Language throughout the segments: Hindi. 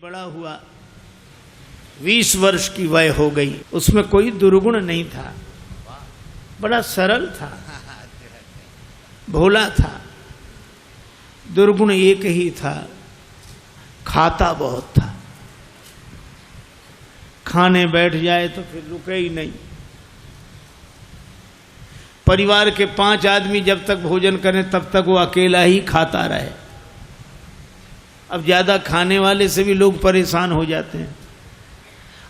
बड़ा हुआ, 20 वर्ष की वय हो गई। उसमें कोई दुर्गुण नहीं था, बड़ा सरल था, भोला था। दुर्गुण एक ही था, खाता बहुत था। खाने बैठ जाए तो फिर रुके ही नहीं। परिवार के 5 आदमी जब तक भोजन करें तब तक वो अकेला ही खाता रहे। अब ज्यादा खाने वाले से भी लोग परेशान हो जाते हैं।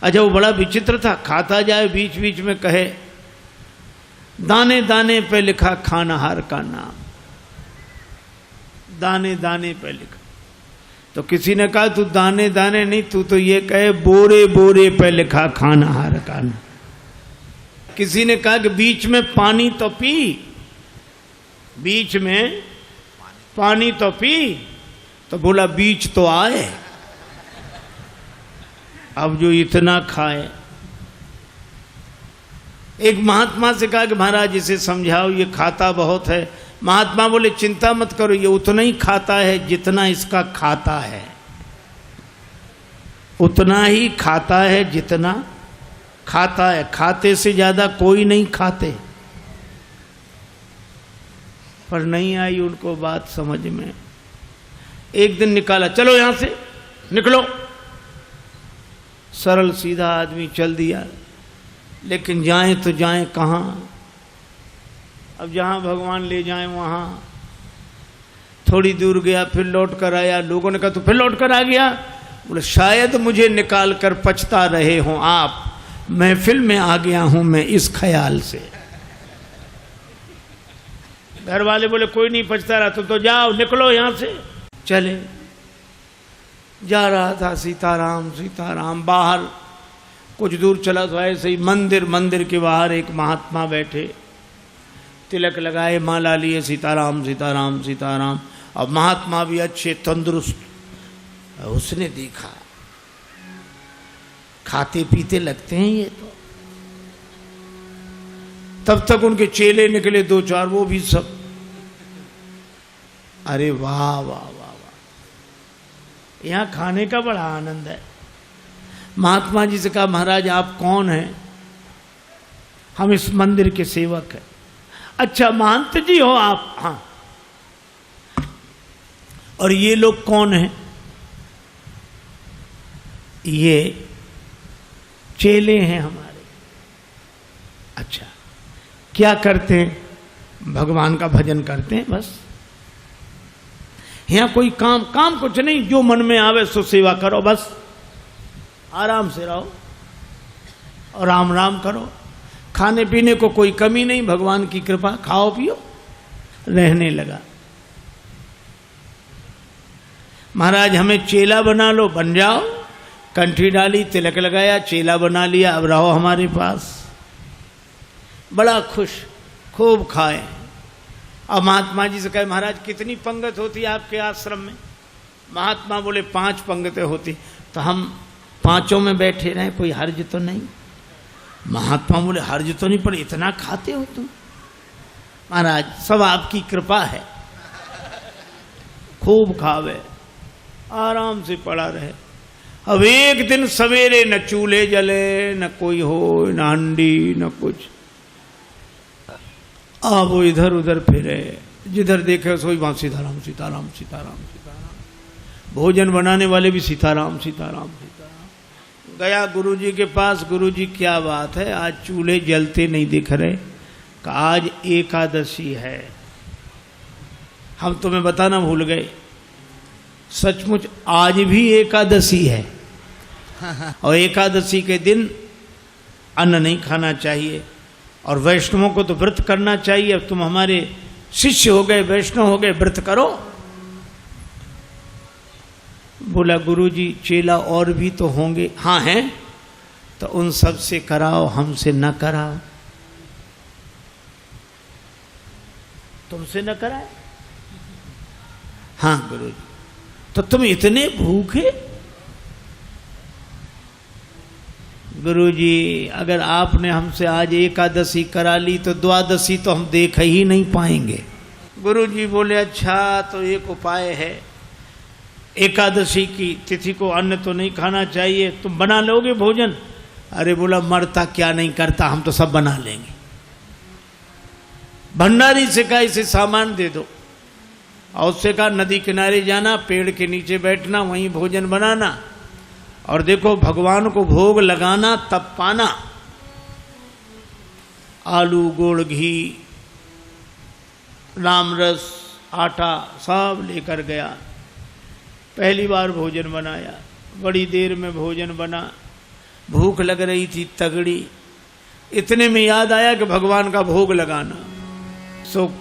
अच्छा, वो बड़ा विचित्र था, खाता जाए बीच बीच में कहे दाने दाने पे लिखा खानाहार का नाम, दाने दाने पे लिखा। तो किसी ने कहा तू दाने दाने नहीं, तू तो ये कहे बोरे बोरे पे लिखा खानाहार का नाम। किसी ने कहा कि बीच में पानी तो पी, बीच में पानी तो पी, तो बोला बीच तो आए। अब जो इतना खाए। एक महात्मा से कहा कि महाराज इसे समझाओ, ये खाता बहुत है। महात्मा बोले चिंता मत करो, ये उतना ही खाता है जितना इसका खाता है, उतना ही खाता है जितना खाता है, खाते से ज्यादा कोई नहीं खाते। पर नहीं आई उनको बात समझ में। एक दिन निकाला, चलो यहां से निकलो। सरल सीधा आदमी चल दिया, लेकिन जाएं तो जाएं कहां। अब जहां भगवान ले जाएं वहां। थोड़ी दूर गया, फिर लौट कर आया। लोगों ने कहा तो फिर लौट कर आ गया। बोले शायद मुझे निकाल कर पछता रहे हों आप, महफिल में आ गया हूं मैं इस ख्याल से। घर वाले बोले कोई नहीं पछता रहा, तो जाओ निकलो यहां से। चले, जा रहा था सीताराम सीताराम। बाहर कुछ दूर चला तो ऐसे ही मंदिर के बाहर एक महात्मा बैठे, तिलक लगाए, माला लिए, सीताराम सीताराम सीताराम। अब महात्मा भी अच्छे तंदुरुस्त। उसने देखा खाते पीते लगते हैं ये तो। तब तक उनके चेले निकले 2-4, वो भी सब। अरे वाह वाह वाह वाह, यहां खाने का बड़ा आनंद है। महात्मा जी से कहा महाराज आप कौन हैं? हम इस मंदिर के सेवक हैं। अच्छा महंत जी हो आप? हाँ। और ये लोग कौन हैं? ये चेले हैं हमारे। अच्छा, क्या करते हैं? भगवान का भजन करते हैं बस। यहां कोई काम कुछ नहीं, जो मन में आवे सो सेवा करो बस। आराम से रहो और राम राम करो। खाने पीने को कोई कमी नहीं, भगवान की कृपा, खाओ पियो। रहने लगा। महाराज हमें चेला बना लो, बन जाओ। कंठी डाली, तिलक लगाया, चेला बना लिया, अब रहो हमारे पास। बड़ा खुश, खूब खाए। अब महात्मा जी से कहे महाराज कितनी पंगत होती है आपके आश्रम में? महात्मा बोले 5 पंगतें होती। तो हम 5 में बैठे रहे, कोई हर्ज तो नहीं? महात्मा बोले हर्ज तो नहीं, पर इतना खाते हो तुम? महाराज सब आपकी कृपा है। खूब खावे, आराम से पड़ा रहे। अब एक दिन सवेरे न चूल्हे जले, न कोई हो, न हंडी, न कुछ। अब वो इधर उधर फिरे, जिधर देखे सोई वहां सीताराम सीताराम सीताराम सीताराम। भोजन बनाने वाले भी सीताराम सीताराम सीताराम। गया गुरुजी के पास, गुरुजी क्या बात है, आज चूल्हे जलते नहीं दिख रहे? कि आज एकादशी है। हम तुम्हें बताना भूल गए, सचमुच आज भी एकादशी है। और एकादशी के दिन अन्न नहीं खाना चाहिए, और वैष्णवों को तो व्रत करना चाहिए। अब तुम हमारे शिष्य हो गए, वैष्णव हो गए, व्रत करो। बोला गुरुजी चेला और भी तो होंगे? हाँ हैं। तो उन सब से कराओ, हमसे न कराओ। तुमसे न कराए? हाँ गुरुजी। तो तुम इतने भूखे? गुरुजी अगर आपने हमसे आज एकादशी करा ली तो द्वादशी तो हम देख ही नहीं पाएंगे। गुरुजी बोले अच्छा तो एक उपाय है, एकादशी की तिथि को अन्न तो नहीं खाना चाहिए, तुम बना लोगे भोजन? अरे बोला मरता क्या नहीं करता, हम तो सब बना लेंगे। भंडारी से कहा इसे सामान दे दो, और उससे कहा नदी किनारे जाना, पेड़ के नीचे बैठना, वहीं भोजन बनाना, और देखो भगवान को भोग लगाना तब पाना। आलू, गुड़, घी, राम रस, आटा सब लेकर गया। पहली बार भोजन बनाया, बड़ी देर में भोजन बना, भूख लग रही थी तगड़ी। इतने में याद आया कि भगवान का भोग लगाना। सो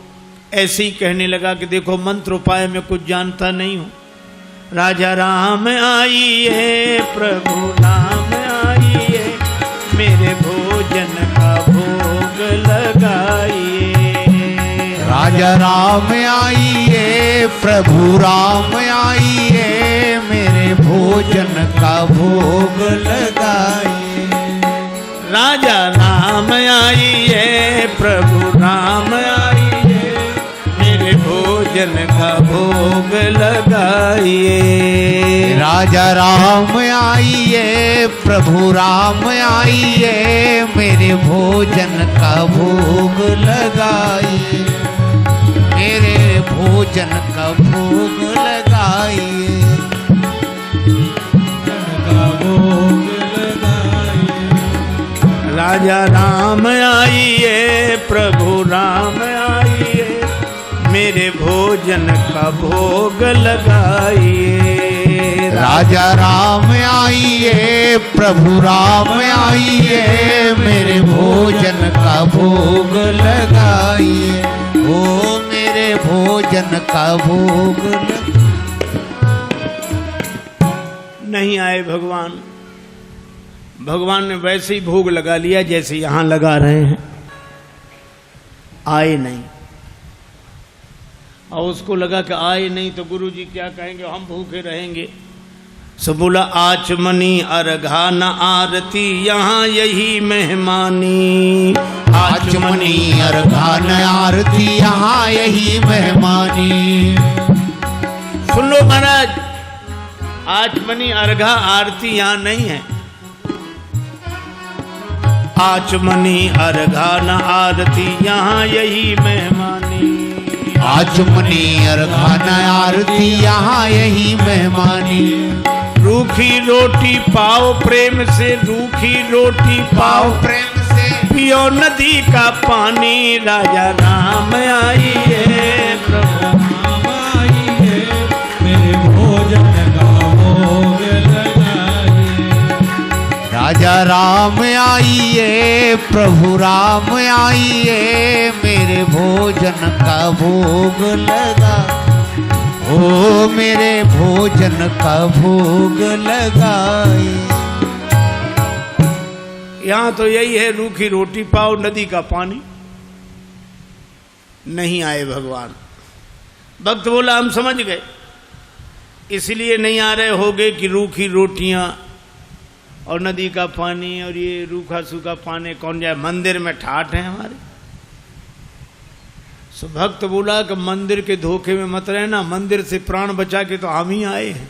ऐसे ही कहने लगा कि देखो मंत्र उपाय में कुछ जानता नहीं हूं। राजा राम आइए, प्रभु राम आइए, मेरे भोजन का भोग लगाइए। राजा राम आइए, प्रभु राम आइए, मेरे भोजन का भोग लगाइए। राजा राम आइए, प्रभु राम आइए, मेरे भोजन का भोग लगाइए। राजा राम आइए, प्रभु राम आइए, मेरे भोजन का भोग लगाइए। मेरे भोजन का भोग लगाइए। राजा राम आइए, प्रभु राम आइए, मेरे भोजन का भोग लगाइए। राजा राम आइए, प्रभु राम आइए, मेरे भोजन का भोग लगाइए। ओ मेरे भोजन का भोग नहीं आए भगवान। भगवान ने वैसे ही भोग लगा लिया जैसे यहां लगा रहे हैं, आए नहीं। और उसको लगा कि आए नहीं तो गुरुजी क्या कहेंगे, हम भूखे रहेंगे। सो बोला आचमनी अर्घा न आरती, यहाँ यही मेहमानी। आचमनी अर्घा न आरती, यहाँ यही मेहमानी। सुन लो महाराज, आचमनी अर्घा आरती यहाँ नहीं है। आचमनी अर्घा न आरती, यहाँ यही मेहमानी। आचमनी अर्घा न आरती, यहाँ यही मेहमानी। रूखी रोटी पाओ प्रेम से, रूखी रोटी पाओ प्रेम से, पियो नदी का पानी। राजा राम आइए, प्रभु राम आइए, मेरे भोजन का भोग लगाइए। राजा राम आइए, प्रभु राम आइए, मेरे भोजन का भोग लगा। ओ मेरे भोजन का भोग लगाए। यहाँ तो यही है, रूखी रोटी पाओ नदी का पानी। नहीं आए भगवान। भक्त बोला हम समझ गए, इसलिए नहीं आ रहे होगे कि रूखी रोटियां और नदी का पानी और ये रूखा सूखा पानी कौन जाए, मंदिर में ठाठ है हमारे। सो भक्त बोला कि मंदिर के धोखे में मत रहना, मंदिर से प्राण बचा के तो हम ही आए हैं।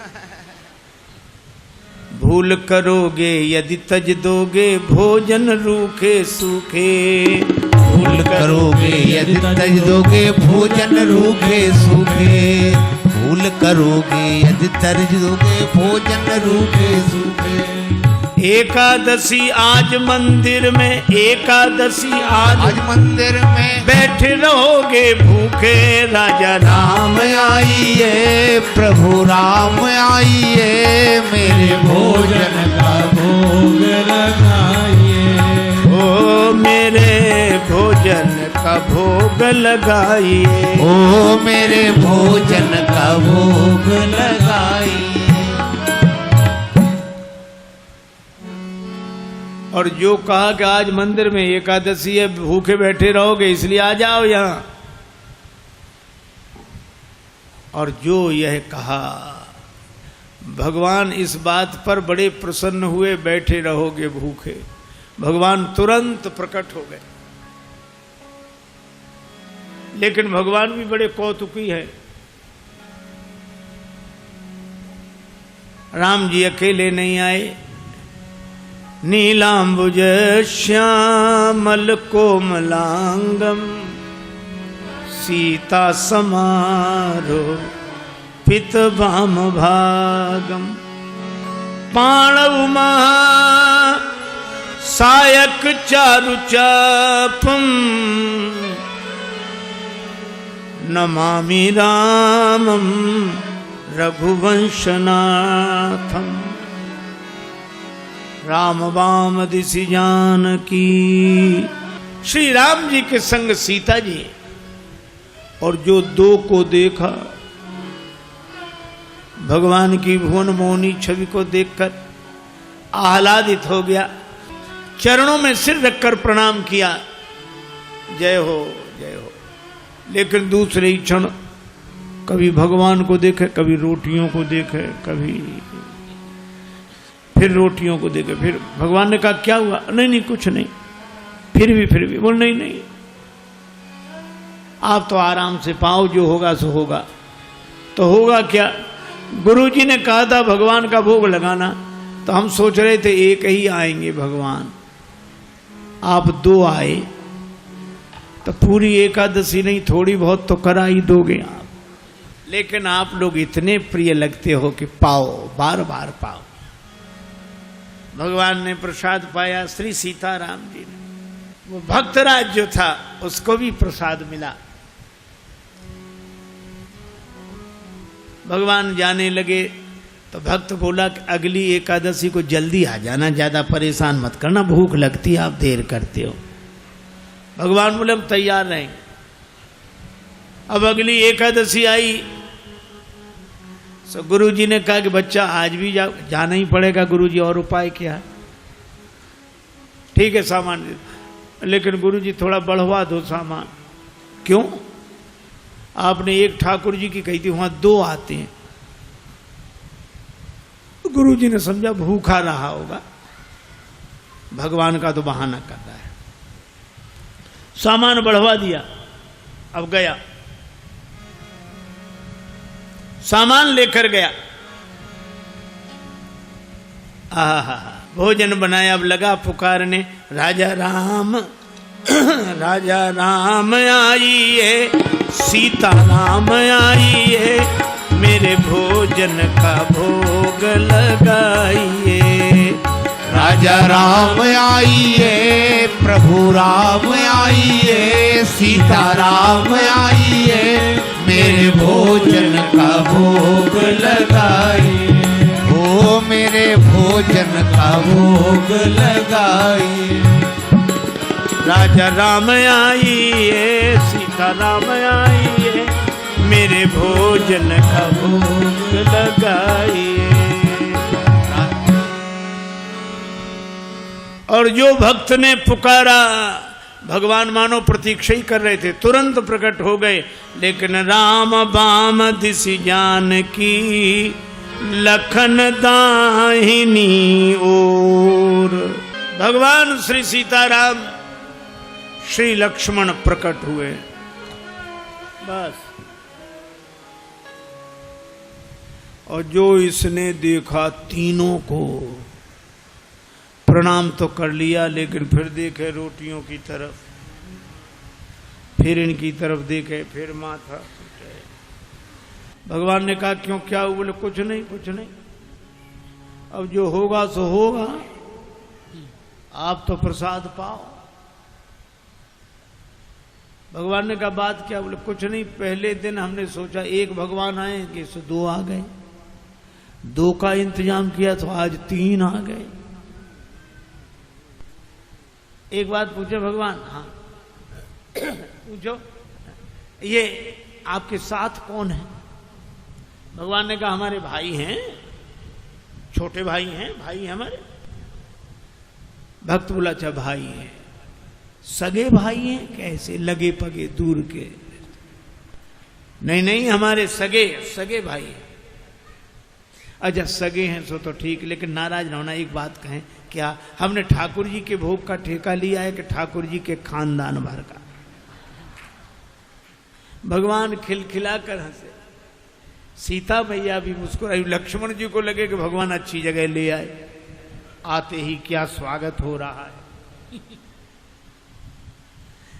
भूल करोगे यदि तज दोगे, भोजन रूखे सूखे। भूल करोगे यदि तज दोगे, भोजन रूखे सूखे। भूल करोगे यदि तज दोगे, भोजन रूखे सूखे। एकादशी आज मंदिर में, एकादशी आज मंदिर में, बैठे रहोगे भूखे। राजा राम आइए, प्रभु राम आइए, मेरे भोजन का भोग लगाइए। ओ मेरे भोजन का भोग लगाइए। ओ मेरे भोजन का भोग लगाइए। और जो कहा कि आज मंदिर में एकादशी है, भूखे बैठे रहोगे इसलिए आ जाओ यहाँ। और जो यह कहा, भगवान इस बात पर बड़े प्रसन्न हुए, बैठे रहोगे भूखे। भगवान तुरंत प्रकट हो गए। लेकिन भगवान भी बड़े कौतुकी है। राम जी अकेले नहीं आए, नीलांबुज श्यामल कोमलांगम सीता समारो पित भाम भागम पाणव महा सायक चारु चापम नमामि रामम रघुवंशनाथम। राम वाम दिशि जानकी, श्री राम जी के संग सीता जी, और जो दो को देखा, भगवान की भुवन मोहनी छवि को देखकर आह्लादित हो गया, चरणों में सिर रखकर प्रणाम किया, जय हो जय हो। लेकिन दूसरे ही क्षण कभी भगवान को देखे, कभी रोटियों को देखे, कभी फिर रोटियों को देखे। फिर भगवान ने कहा क्या हुआ? नहीं नहीं कुछ नहीं। फिर भी बोल नहीं नहीं, आप तो आराम से पाओ, जो होगा सो होगा। तो होगा क्या? गुरुजी ने कहा था भगवान का भोग लगाना, तो हम सोच रहे थे एक ही आएंगे भगवान, आप दो आए तो पूरी एकादशी नहीं थोड़ी बहुत तो करा ही दोगे आप। लेकिन आप लोग इतने प्रिय लगते हो कि पाओ, बार बार पाओ। भगवान ने प्रसाद पाया, श्री सीताराम जी ने। वो भक्तराज जो था उसको भी प्रसाद मिला। भगवान जाने लगे तो भक्त बोला कि अगली एकादशी को जल्दी आ जाना, ज्यादा परेशान मत करना, भूख लगती है, आप देर करते हो। भगवान बोले हम तैयार रहेंगे। अब अगली एकादशी आई तो गुरुजी ने कहा कि बच्चा आज भी जाना ही पड़ेगा गुरुजी, और उपाय क्या है? ठीक है सामान, लेकिन गुरुजी थोड़ा बढ़वा दो सामान। क्यों? आपने एक ठाकुर जी की कही थी, वहां दो आते हैं। गुरुजी ने समझा भूखा रहा होगा, भगवान का तो बहाना कर रहा है। सामान बढ़वा दिया। अब गया, सामान लेकर गया, भोजन बनाया। अब लगा पुकारने, राजा राम राजा राम आइए, सीता राम आइए, मेरे भोजन का भोग लगाइए। राजा राम आइए, प्रभु राम आइए, सीता राम आइए, मेरे भोजन का भोग लगाइए। ओ मेरे भोजन का भोग लगाइए। राजा राम आइए, सीता राम आइए, मेरे भोजन का भोग लगाइए। और जो भक्त ने पुकारा, भगवान मानो प्रतीक्षा ही कर रहे थे, तुरंत प्रकट हो गए। लेकिन राम बाम दिशि जानकी, लखन दाहिनी ओर। भगवान श्री सीताराम श्री लक्ष्मण प्रकट हुए। बस। और जो इसने देखा, तीनों को प्रणाम तो कर लिया, लेकिन फिर देखे रोटियों की तरफ, फिर इनकी तरफ देखे, फिर माथा। भगवान ने कहा क्यों, क्या हुआ? बोले कुछ नहीं कुछ नहीं, अब जो होगा सो होगा, आप तो प्रसाद पाओ। भगवान ने कहा बात क्या? बोले कुछ नहीं, पहले दिन हमने सोचा एक भगवान आएंगे, सो दो आ गए, दो का इंतजाम किया तो आज तीन आ गए। एक बात पूछे भगवान? हाँ पूछो, ये आपके साथ कौन है? भगवान ने कहा हमारे भाई हैं, छोटे भाई हैं, भाई हैं हमारे। भक्त बोला अच्छा भाई हैं, सगे भाई हैं? कैसे? लगे पगे दूर के? नहीं नहीं, हमारे सगे सगे भाई हैं। अच्छा सगे हैं सो तो ठीक, लेकिन नाराज न होना, एक बात कहें, क्या हमने ठाकुर जी के भोग का ठेका लिया है कि ठाकुर जी के खानदान भर का? भगवान खिलखिलाकर हंसे। सीता मैया भी मुस्कुराई। लक्ष्मण जी को लगे कि भगवान अच्छी जगह ले आए, आते ही क्या स्वागत हो रहा है।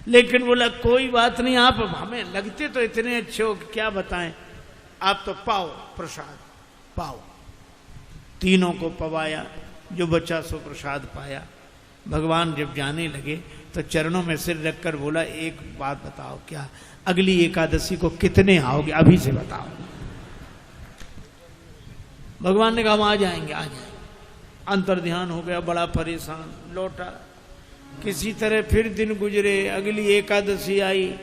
लेकिन बोला कोई बात नहीं, आप हमें लगते तो इतने अच्छे हो कि क्या बताएं, आप तो पाओ प्रसाद पाओ। तीनों को पवाया, जो बचा सो प्रसाद पाया। भगवान जब जाने लगे तो चरणों में सिर रखकर बोला एक बात बताओ, क्या अगली एकादशी को कितने आओगे, अभी से बताओ। भगवान ने कहा हम आ जाएंगे आ जाएंगे। अंतर्ध्यान हो गया, बड़ा परेशान लौटा। किसी तरह फिर दिन गुजरे, अगली एकादशी आई।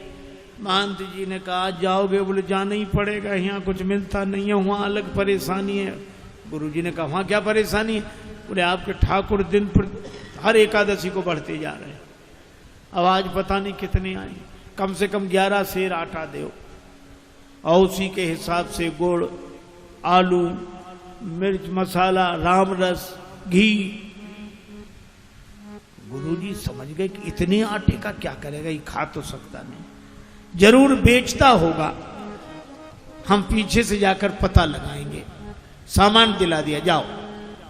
महंत जी ने कहा आज जाओगे? बोले जाना ही पड़ेगा, यहाँ कुछ मिलता नहीं है, वहाँ अलग परेशानी है। गुरु जी ने कहा वहाँ क्या परेशानी है? बोले आपके ठाकुर दिन पर हर एकादशी को बढ़ते जा रहे हैं, अब आज पता नहीं कितने आए, कम से कम 11 सेर आटा दो और उसी के हिसाब से गुड़, आलू, मिर्च मसाला, राम रस, घी। गुरुजी समझ गए कि इतने आटे का क्या करेगा, ये खा तो सकता नहीं, जरूर बेचता होगा, हम पीछे से जाकर पता लगाएंगे। सामान दिला दिया, जाओ।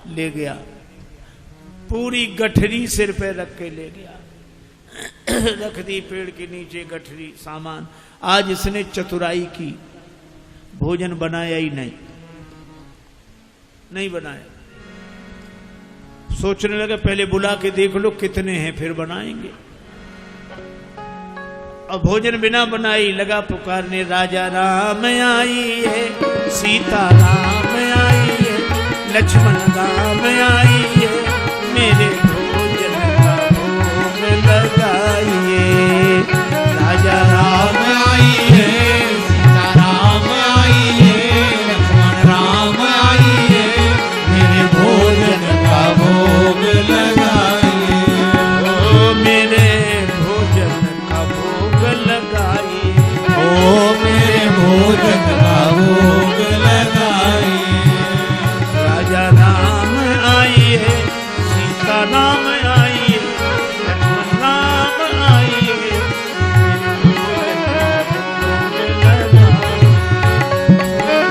ले गया, पूरी गठरी सिर पे रख के ले गया, रख दी पेड़ के नीचे गठरी सामान। आज इसने चतुराई की, भोजन बनाया ही नहीं बनाया। सोचने लगे पहले बुला के देख लो कितने हैं फिर बनाएंगे। अब भोजन बिना बनाई लगा पुकारने, राजा राम आई है, सीता राम आई है, लक्ष्मण राम आई है, मेरे भोजन का भोग लगाइए। राजा राम आई है, सीता राम आई है, लक्ष्मण राम आई है, मेरे भोजन का भोग लगाइए। ओ मेरे भोजन का भोग लगाइए, ओ मेरे भोजन का भोग लगाइए। राजा राम आई है, सीता राम आई है, लक्ष्मण राम आई है,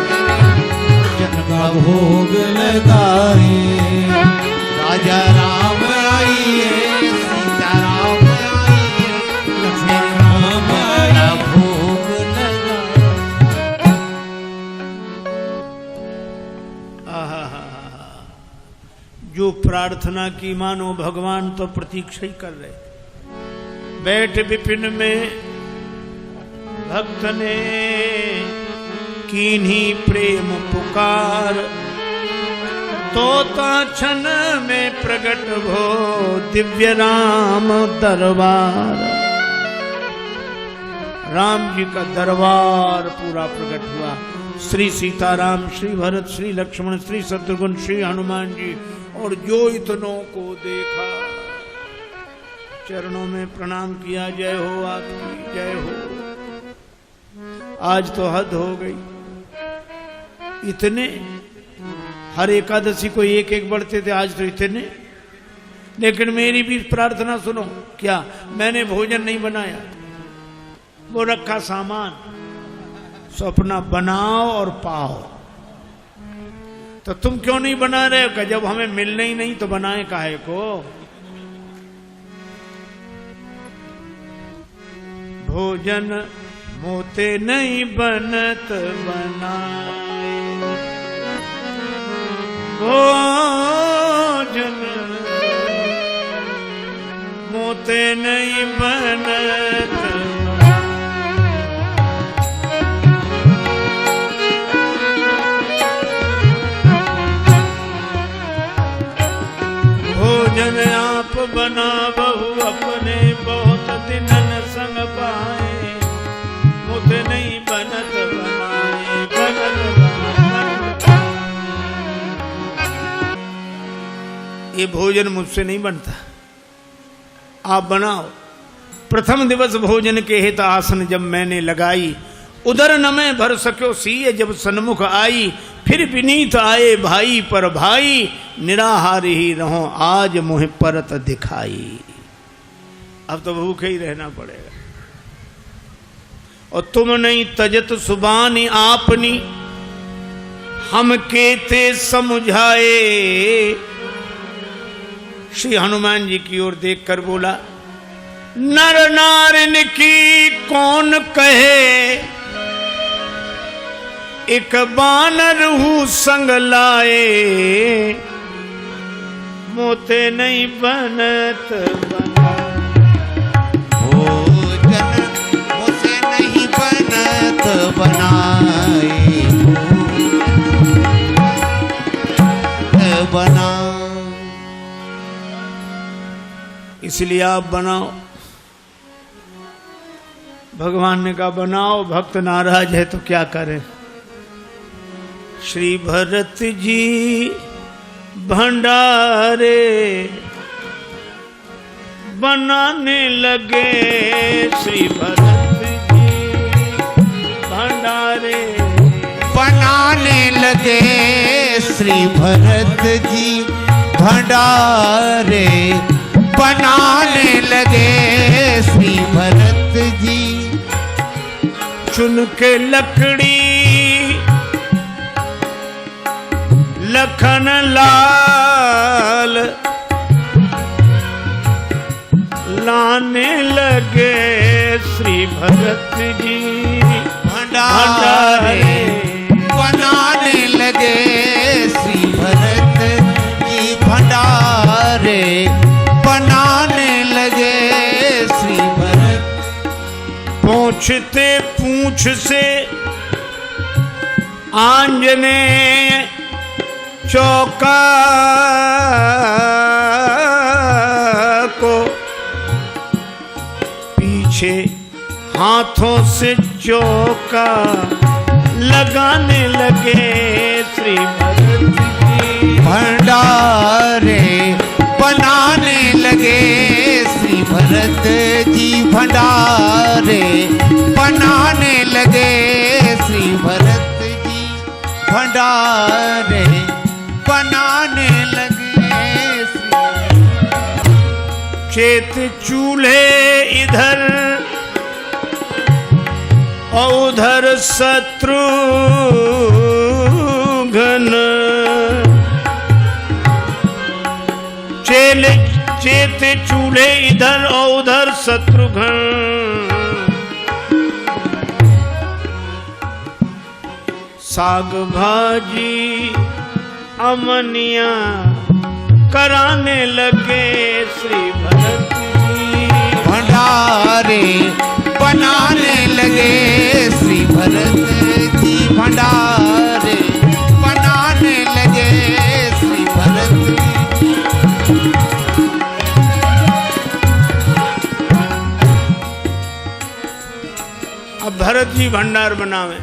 भोजन का भोग लगाइए। राजा राम आई है, सीता राम आई है, लक्ष्मण राम आई, भोग लगाइए। जो प्रार्थना की मानो भगवान तो प्रतीक्षा ही कर रहे। बैठ विपिन में भक्त ने कीन्ही प्रेम पुकार, तोता क्षण में प्रगट हो दिव्य राम दरबार। राम जी का दरबार पूरा प्रकट हुआ। श्री सीताराम, श्री भरत, श्री लक्ष्मण, श्री शत्रुघ्न, श्री हनुमान जी, और जो इतनों को देखा चरणों में प्रणाम किया। जय हो आपकी, जय हो। आज तो हद हो गई, इतने हर एकादशी को एक एक बढ़ते थे, आज तो इतने। लेकिन मेरी भी प्रार्थना सुनो। क्या? मैंने भोजन नहीं बनाया, वो रखा सामान, सो अपना बनाओ और पाओ। तो तुम क्यों नहीं बना रहे हो? जब हमें मिलना ही नहीं तो बनाए काहे को? भोजन मोते नहीं बनत बनाए, भोजन मोते नहीं बनत। भोजन आप बना बहु अपने, बहुत दिनन संग पाए, मुझे नहीं बनत बनाए, बनत ये भोजन मुझसे नहीं बनता, आप बनाओ। प्रथम दिवस भोजन के हित आसन जब मैंने लगाई, उधर न मैं भर सक्यो सीय जब सन्मुख आई, फिर विनीत आए भाई पर भाई, निराहार ही रहो आज मुझ परत दिखाई। अब तो भूखे ही रहना पड़ेगा। और तुम नहीं तजत सुबानी आपनी, हम केते समझाए। श्री हनुमान जी की ओर देखकर बोला, नर नारिन की कौन कहे, एक बानर हूँ संग लाए, मोते नहीं बनत बना। भोजन मोसे नहीं बनत बनाए, बना। इसलिए आप बनाओ। भगवान ने कहा बनाओ, भक्त नाराज है तो क्या करें। श्री भरत जी भंडारे बनाने लगे, श्री भरत जी भंडारे बनाने लगे, श्री भरत जी भंडारे बनाने लगे, श्री भरत जी। चुन के लकड़ी लखन लाल लाने लगे, श्री भरत जी भंडारे बनाने लगे, श्री भरत जी भंडारे बनाने लगे, श्री भरत। पूछते पूछ से आंजनेय चौका को पीछे हाथों से चौका लगाने लगे, श्री भरत जी भंडारे बनाने लगे, श्री भरत जी भंडारे बनाने लगे, श्री भरत जी भंडारे बनाने लगे। चेत चूल्हे इधर और उधर शत्रुघ्न, चेत चूल्हे इधर और उधर शत्रुघ्न। साग भाजी अमनिया कराने लगे, श्री भरत जी भंडारे बनाने लगे, श्री भरत जी भंडारे बनाने लगे, श्री भरत जी। अब भरत जी भंडार बनावे,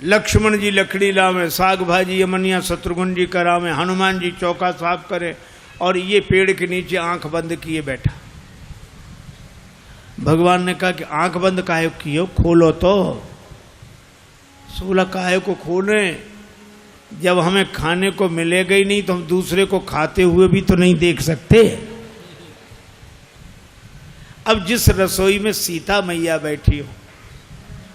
लक्ष्मण जी लकड़ी लावे, साग भाजी अमनिया शत्रुघ्न जी करावे, हनुमान जी चौका साफ करे, और ये पेड़ के नीचे आंख बंद किए बैठा। भगवान ने कहा कि आंख बंद काहे किए, खोलो तो। सोला काहे को खोले, जब हमें खाने को मिलेगा ही नहीं तो हम दूसरे को खाते हुए भी तो नहीं देख सकते। अब जिस रसोई में सीता मैया बैठी हो,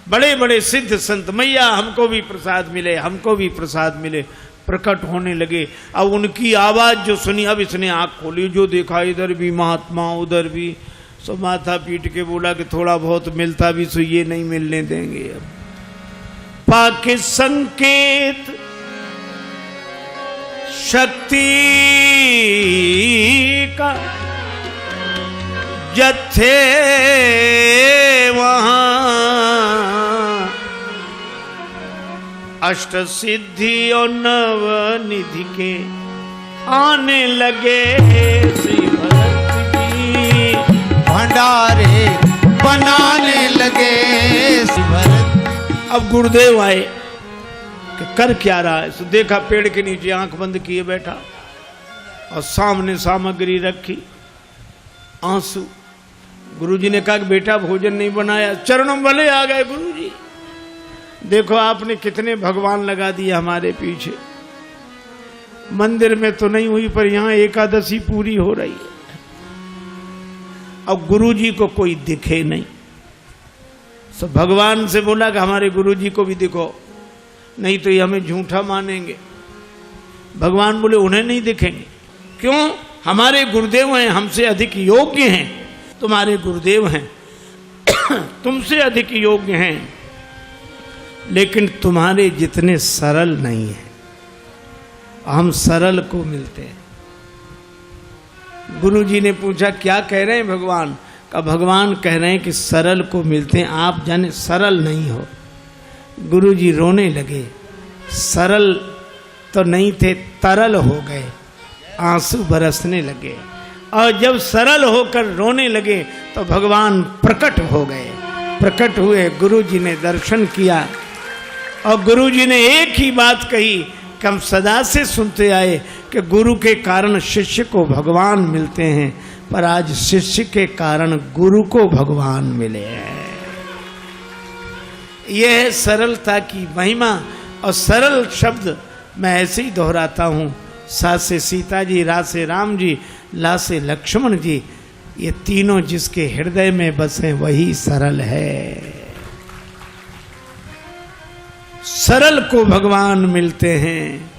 बड़े बड़े सिद्ध संत, मैया हमको भी प्रसाद मिले, हमको भी प्रसाद मिले, प्रकट होने लगे। अब उनकी आवाज जो सुनी, अब इसने आंख खोली, जो देखा इधर भी महात्मा उधर भी, सो माथा पीट के बोला कि थोड़ा बहुत मिलता भी सो ये नहीं मिलने देंगे। अब पाके संकेत शक्ति का जत्थे वहां अष्ट सिद्धि और नव निधि के आने लगे, श्री भरत जी भंडारे बनाने लगे, श्री भरत। अब गुरुदेव आए कि कर क्या रहा है। तो देखा पेड़ के नीचे आंख बंद किए बैठा और सामने सामग्री रखी, आंसू। गुरुजी ने कहा कि बेटा भोजन नहीं बनाया। चरणों वाले आ गए गुरुजी, देखो आपने कितने भगवान लगा दिए हमारे पीछे। मंदिर में तो नहीं हुई पर यहाँ एकादशी पूरी हो रही है। अब गुरुजी को कोई दिखे नहीं, तो भगवान से बोला कि हमारे गुरुजी को भी दिखो, नहीं तो ये हमें झूठा मानेंगे। भगवान बोले उन्हें नहीं दिखेंगे। क्यों? हमारे गुरुदेव हैं, हमसे अधिक योग्य हैं। तुम्हारे गुरुदेव हैं, तुमसे अधिक योग्य हैं, लेकिन तुम्हारे जितने सरल नहीं हैं। हम सरल को मिलते हैं। गुरुजी ने पूछा क्या कह रहे हैं भगवान? का भगवान कह रहे हैं कि सरल को मिलते हैं, आप जाने सरल नहीं हो। गुरुजी रोने लगे। सरल तो नहीं थे, तरल हो गए, आंसू बरसने लगे। और जब सरल होकर रोने लगे तो भगवान प्रकट हो गए। प्रकट हुए, गुरुजी ने दर्शन किया और गुरुजी ने एक ही बात कही कि हम सदा से सुनते आए कि गुरु के कारण शिष्य को भगवान मिलते हैं, पर आज शिष्य के कारण गुरु को भगवान मिले हैं। यह है सरलता की महिमा। और सरल शब्द मैं ऐसे ही दोहराता हूँ। सा से सीता जी, रा से राम जी, ला से लक्ष्मण जी, ये तीनों जिसके हृदय में बसे वही सरल है। सरल को भगवान मिलते हैं,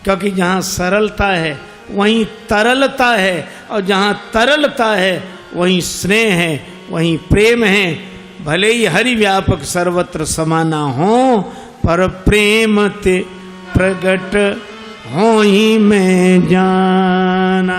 क्योंकि जहाँ सरलता है वहीं तरलता है, और जहाँ तरलता है वहीं स्नेह है, वहीं प्रेम है। भले ही हरि व्यापक सर्वत्र समाना हो, पर प्रेम ते प्रगट हो ही मैं जाना।